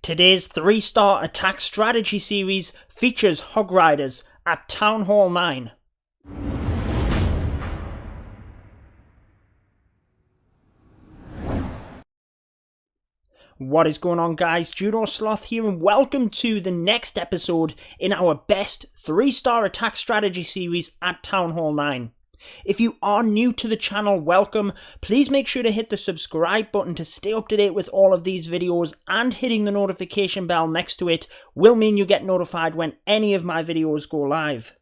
Today's 3-star attack strategy series features Hog Riders at Town Hall 9. What is going on, guys? Judo Sloth here, and welcome to the next episode in our best 3-star attack strategy series at Town Hall 9. If you are new to the channel, welcome. Please make sure to hit the subscribe button to stay up to date with all of these videos, and hitting the notification bell next to it will mean you get notified when any of my videos go live.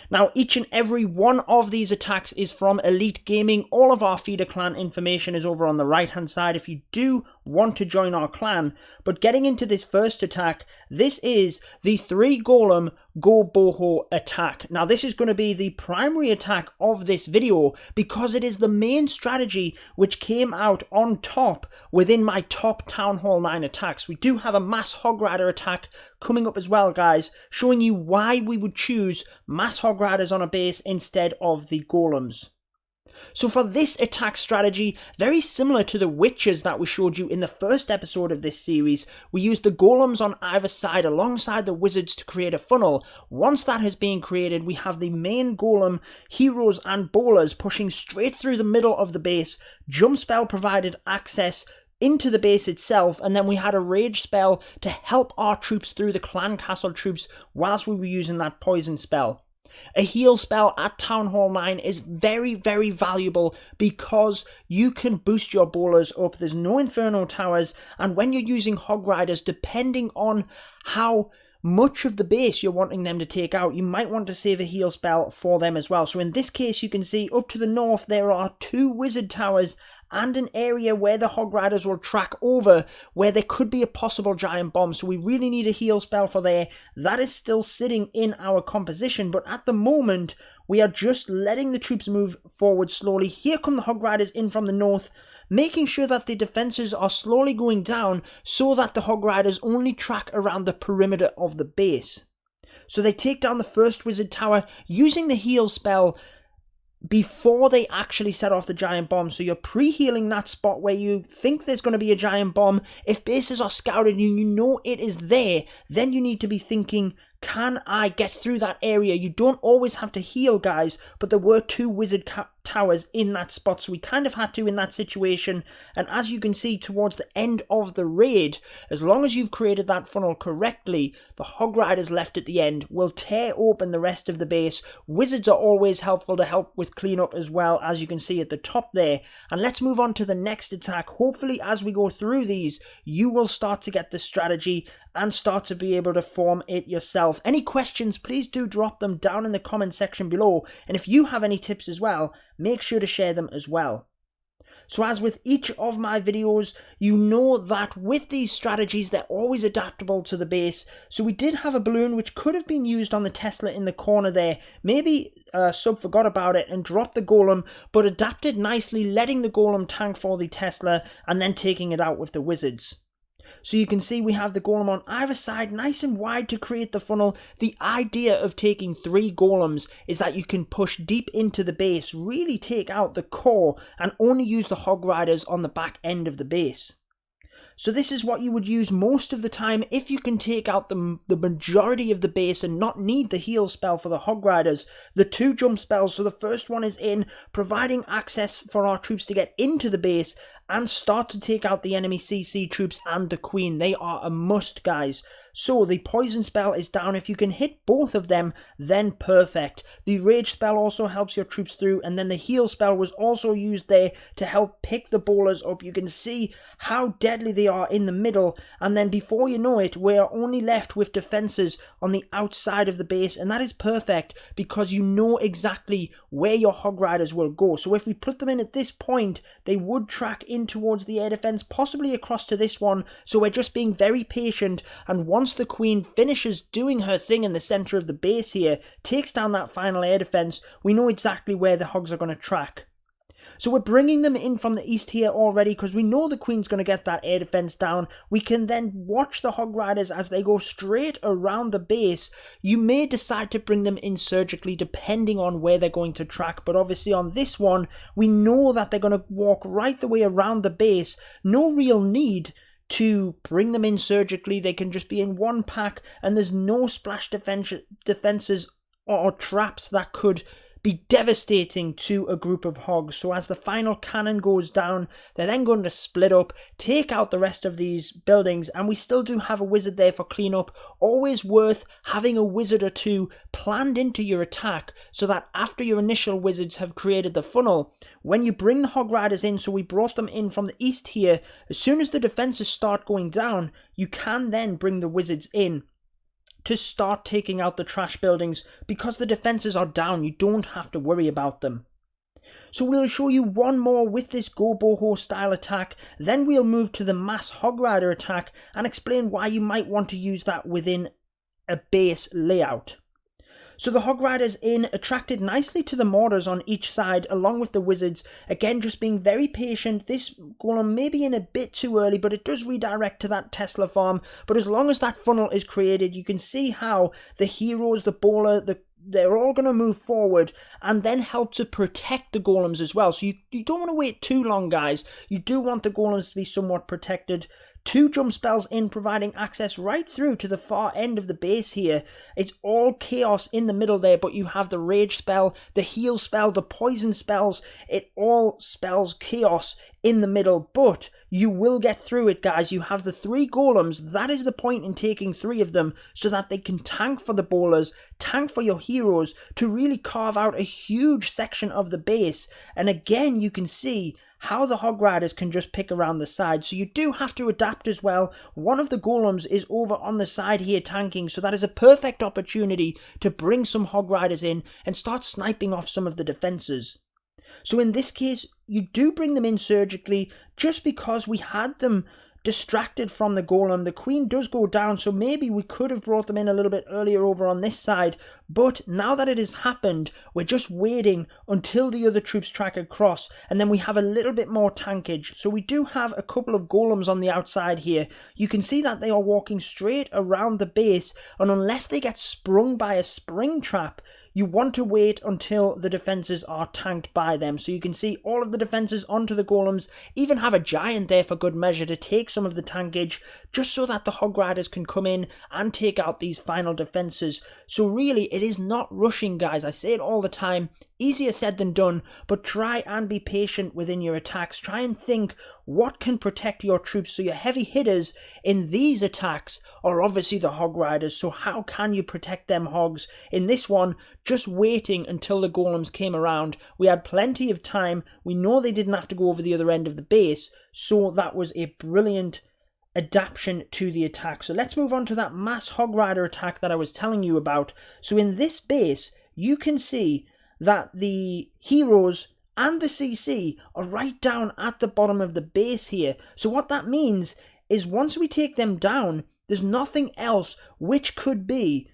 Now, each and every one of these attacks is from Elite Gaming. All of our feeder clan information is over on the right hand side if you do want to join our clan. But getting into this first attack, this is the 3 Golem GoBoHo attack. Now, this is going to be the primary attack of this video because it is the main strategy which came out on top within my top Town Hall 9 attacks. We do have a mass Hog Rider attack coming up as well, guys, showing you why we would choose mass Hog Riders on a base instead of the Golems. So for this attack strategy, very similar to the witches that we showed you in the first episode of this series, we used the golems on either side alongside the wizards to create a funnel. Once that has been created, we have the main golem, heroes and bowlers pushing straight through the middle of the base. Jump spell provided access into the base itself, and then we had a rage spell to help our troops through the clan castle troops whilst we were using that poison spell. A heal spell at Town Hall 9 is very, very valuable because you can boost your bowlers up. There's no Inferno Towers, and when you're using Hog Riders, depending on how much of the base you're wanting them to take out, you might want to save a heal spell for them as well. So in this case, you can see up to the north there are 2 wizard towers and an area where the Hog Riders will track over where there could be a possible giant bomb. So we really need a heal spell for there. That is still sitting in our composition, but at the moment we are just letting the troops move forward slowly. Here come the Hog Riders in from the north, making sure that the defenses are slowly going down so that the Hog Riders only track around the perimeter of the base. So they take down the first wizard tower using the heal spell before they actually set off the giant bomb. So you're pre-healing that spot where you think there's going to be a giant bomb. If bases are scouted and you know it is there, then you need to be thinking, can I get through that area? You don't always have to heal, guys, but there were 2 wizard towers in that spot, so we kind of had to in that situation. And as you can see towards the end of the raid, as long as you've created that funnel correctly, the Hog Riders left at the end will tear open the rest of the base. Wizards are always helpful to help with cleanup as well, as you can see at the top there. And let's move on to the next attack. Hopefully as we go through these, you will start to get the strategy and start to be able to form it yourself. Any questions, please do drop them down in the comment section below, and if you have any tips as well, make sure to share them as well. So as with each of my videos, you know that with these strategies, they're always adaptable to the base. So we did have a balloon which could have been used on the Tesla in the corner there. Maybe Sub forgot about it and dropped the golem, but adapted nicely, letting the golem tank for the Tesla and then taking it out with the wizards. So you can see we have the golem on either side, nice and wide to create the funnel. The idea of taking 3 golems is that you can push deep into the base, really take out the core, and only use the Hog Riders on the back end of the base. So this is what you would use most of the time if you can take out the majority of the base and not need the heal spell for the Hog Riders. The 2 jump spells, so the first one is in, providing access for our troops to get into the base and start to take out the enemy CC troops and the Queen. They are a must, guys. So the poison spell is down. If you can hit both of them, then perfect. The rage spell also helps your troops through, and then the heal spell was also used there to help pick the bowlers up. You can see how deadly they are in the middle, and then before you know it, we're only left with defenses on the outside of the base, and that is perfect because you know exactly where your Hog Riders will go. So if we put them in at this point, they would track in towards the air defense, possibly across to this one. So we're just being very patient, and once the Queen finishes doing her thing in the center of the base here, takes down that final air defense, we know exactly where the Hogs are going to track. So we're bringing them in from the east here already because we know the Queen's going to get that air defense down. We can then watch the Hog Riders as they go straight around the base. You may decide to bring them in surgically depending on where they're going to track, but obviously on this one, we know that they're going to walk right the way around the base. No real need to bring them in surgically. They can just be in one pack, and there's no splash defenses or traps that could be devastating to a group of hogs. So as the final cannon goes down, they're then going to split up, take out the rest of these buildings, and we still do have a wizard there for cleanup. Always worth having a wizard or two planned into your attack, so that after your initial wizards have created the funnel, when you bring the Hog Riders in, so we brought them in from the east here, as soon as the defenses start going down, you can then bring the wizards in to start taking out the trash buildings. Because the defenses are down, you don't have to worry about them. So we'll show you one more with this GoBoHo style attack, then we'll move to the mass Hog Rider attack and explain why you might want to use that within a base layout. So the Hog Riders in attracted nicely to the mortars on each side along with the wizards. Again, just being very patient. This golem may be in a bit too early, but it does redirect to that Tesla farm. But as long as that funnel is created, you can see how the heroes, the bowler, they're all going to move forward and then help to protect the golems as well. So you don't want to wait too long, guys. You do want the golems to be somewhat protected. 2 jump spells in, providing access right through to the far end of the base here. It's all chaos in the middle there, but you have the rage spell, the heal spell, the poison spells. It all spells chaos in the middle, but you will get through it, guys. You have the 3 golems. That is the point in taking 3 of them, so that they can tank for the bowlers, tank for your heroes, to really carve out a huge section of the base. And again, you can see how the Hog Riders can just pick around the side. So you do have to adapt as well. One of the golems is over on the side here tanking, so that is a perfect opportunity to bring some Hog Riders in and start sniping off some of the defenses. So in this case, you do bring them in surgically just because we had them distracted from the golem. The queen does go down, so maybe we could have brought them in a little bit earlier over on this side, but now that it has happened, we're just waiting until the other troops track across, and then we have a little bit more tankage. So we do have a couple of golems on the outside here. You can see that they are walking straight around the base, and unless they get sprung by a spring trap, you want to wait until the defenses are tanked by them. So you can see all of the defenses onto the golems, even have a giant there for good measure to take some of the tankage, just so that the Hog Riders can come in and take out these final defenses. So really, it is not rushing, guys. I say it all the time. Easier said than done, but try and be patient within your attacks. Try and think what can protect your troops. So your heavy hitters in these attacks are obviously the Hog Riders. So how can you protect them hogs? In this one, just waiting until the golems came around. We had plenty of time. We know they didn't have to go over the other end of the base. So that was a brilliant adaptation to the attack. So let's move on to that mass Hog Rider attack that I was telling you about. So in this base, you can see that the heroes and the CC are right down at the bottom of the base here. So what that means is once we take them down, there's nothing else which could be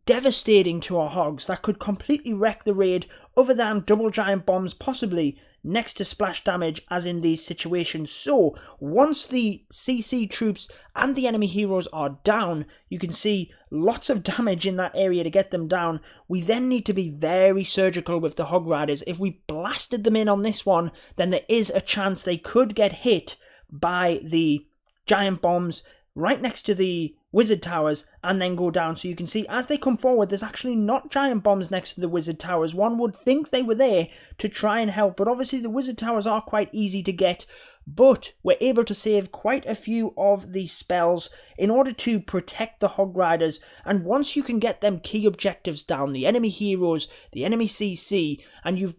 devastating to our hogs that could completely wreck the raid other than double giant bombs, possibly next to splash damage as in these situations. So once the CC troops and the enemy heroes are down, you can see lots of damage in that area to get them down. We then need to be very surgical with the Hog Riders. If we blasted them in on this one, then there is a chance they could get hit by the giant bombs right next to the wizard towers and then go down. So you can see as they come forward, there's actually not giant bombs next to the wizard towers. One would think they were there to try and help, but obviously the wizard towers are quite easy to get. But we're able to save quite a few of these spells in order to protect the Hog Riders. And once you can get them key objectives down, the enemy heroes, the enemy CC, and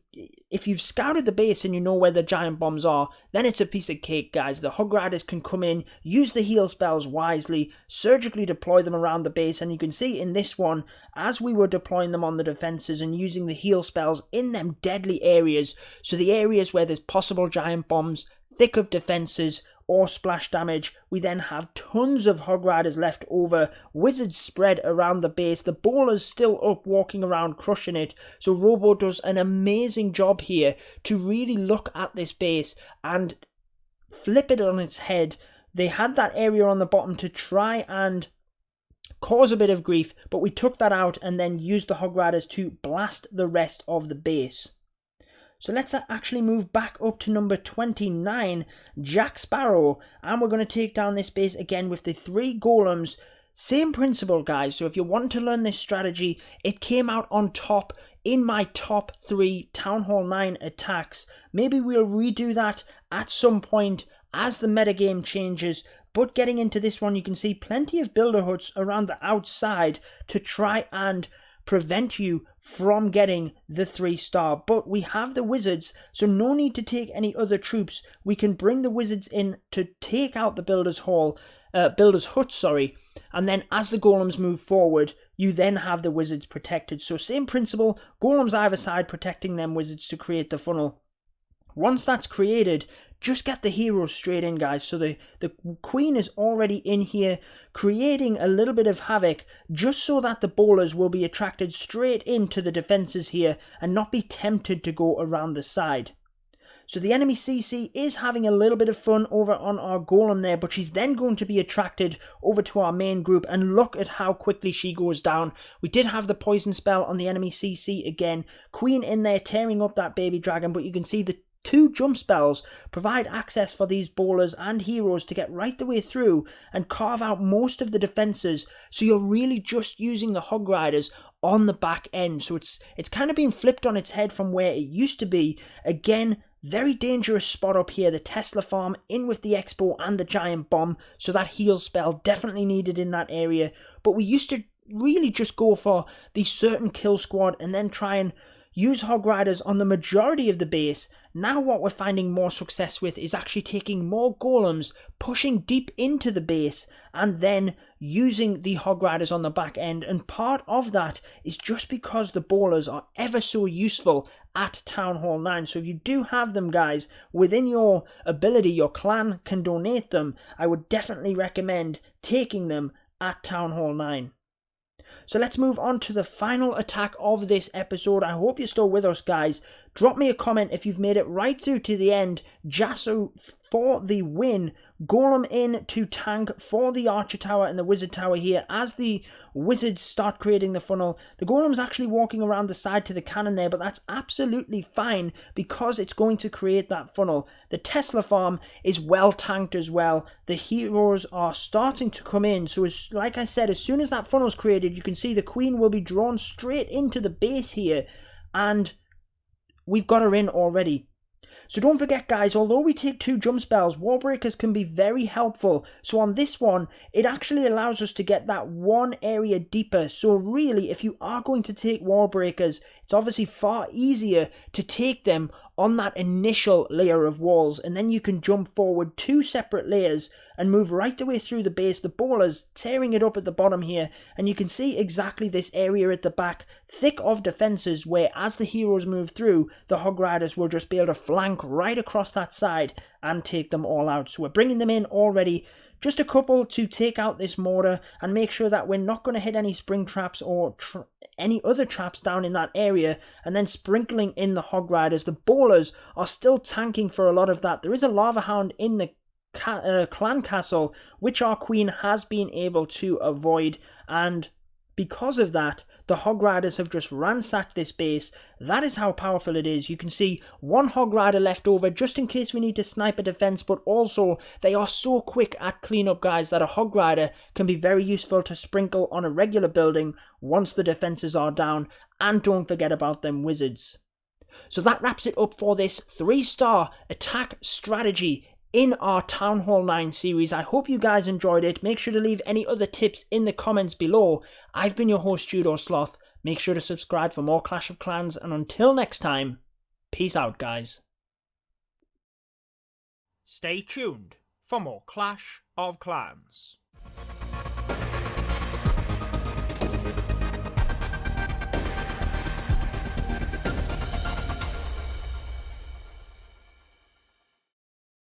if you've scouted the base and you know where the giant bombs are, then it's a piece of cake, guys. The Hog Riders can come in, use the heal spells wisely, surgically deploy them around the base, and you can see in this one, as we were deploying them on the defenses and using the heal spells in them deadly areas, so the areas where there's possible giant bombs, thick of defenses, or splash damage, we then have tons of Hog Riders left over, wizards spread around the base, the bowlers still up walking around crushing it. So Robo does an amazing job here to really look at this base and flip it on its head. They had that area on the bottom to try and cause a bit of grief, but we took that out and then used the Hog Riders to blast the rest of the base. So let's actually move back up to number 29, Jack Sparrow, and we're going to take down this base again with the 3 golems. Same principle, guys. So if you want to learn this strategy, it came out on top in my top 3 Town Hall 9 attacks. Maybe we'll redo that at some point as the metagame changes, but getting into this one, you can see plenty of builder huts around the outside to try and prevent you from getting the 3-star. But we have the wizards, so no need to take any other troops. We can bring the wizards in to take out the builder's hut, and then as the golems move forward, you then have the wizards protected. So same principle, golems either side protecting them wizards to create the funnel. Once that's created, just get the heroes straight in, guys. So the queen is already in here, creating a little bit of havoc, just so that the bowlers will be attracted straight into the defenses here and not be tempted to go around the side. So the enemy CC is having a little bit of fun over on our golem there, but she's then going to be attracted over to our main group, and look at how quickly she goes down. We did have the poison spell on the enemy CC again. Queen in there tearing up that baby dragon, but you can see the 2 jump spells provide access for these bowlers and heroes to get right the way through and carve out most of the defenses. So you're really just using the Hog Riders on the back end. So it's kind of been flipped on its head from where it used to be. Again, very dangerous spot up here, the Tesla farm in with the Expo and the giant bomb, so that heal spell definitely needed in that area. But we used to really just go for the certain kill squad and then try and use Hog Riders on the majority of the base. Now what we're finding more success with is actually taking more golems, pushing deep into the base, and then using the Hog Riders on the back end. And part of that is just because the bowlers are ever so useful at Town Hall 9. So if you do have them, guys, within your ability, your clan can donate them, I would definitely recommend taking them at Town Hall 9. So let's move on to the final attack of this episode. I hope you're still with us, guys. Drop me a comment if you've made it right through to the end. Jasso for the win. Golem in to tank for the Archer Tower and the Wizard Tower here as the Wizards start creating the funnel. The Golem's actually walking around the side to the cannon there, but that's absolutely fine because it's going to create that funnel. The Tesla farm is well tanked as well. The heroes are starting to come in. So like I said, as soon as that funnel's created, you can see the Queen will be drawn straight into the base here, and we've got her in already. So don't forget, guys, although we take 2 jump spells, Wall Breakers can be very helpful. So on this one, it actually allows us to get that one area deeper. So really, if you are going to take Wall Breakers, it's obviously far easier to take them on that initial layer of walls, and then you can jump forward 2 separate layers and move right the way through the base. The bowlers tearing it up at the bottom here, and you can see exactly this area at the back, thick of defenses, where as the heroes move through, the Hog Riders will just be able to flank right across that side and take them all out. So we're bringing them in already. Just a couple to take out this mortar and make sure that we're not going to hit any spring traps or any other traps down in that area, and then sprinkling in the Hog Riders. The bowlers are still tanking for a lot of that. There is a Lava Hound in the clan castle, which our queen has been able to avoid, and because of that, the Hog Riders have just ransacked this base. That is how powerful it is. You can see 1 Hog Rider left over just in case we need to snipe a defense, but also they are so quick at cleanup, guys, that a Hog Rider can be very useful to sprinkle on a regular building once the defenses are down. And don't forget about them wizards. So that wraps it up for this 3-star attack strategy in our Town Hall 9 series. I hope you guys enjoyed it. Make sure to leave any other tips in the comments below. I've been your host, Judo Sloth. Make sure to subscribe for more Clash of Clans, and until next time, peace out, guys. Stay tuned for more Clash of Clans.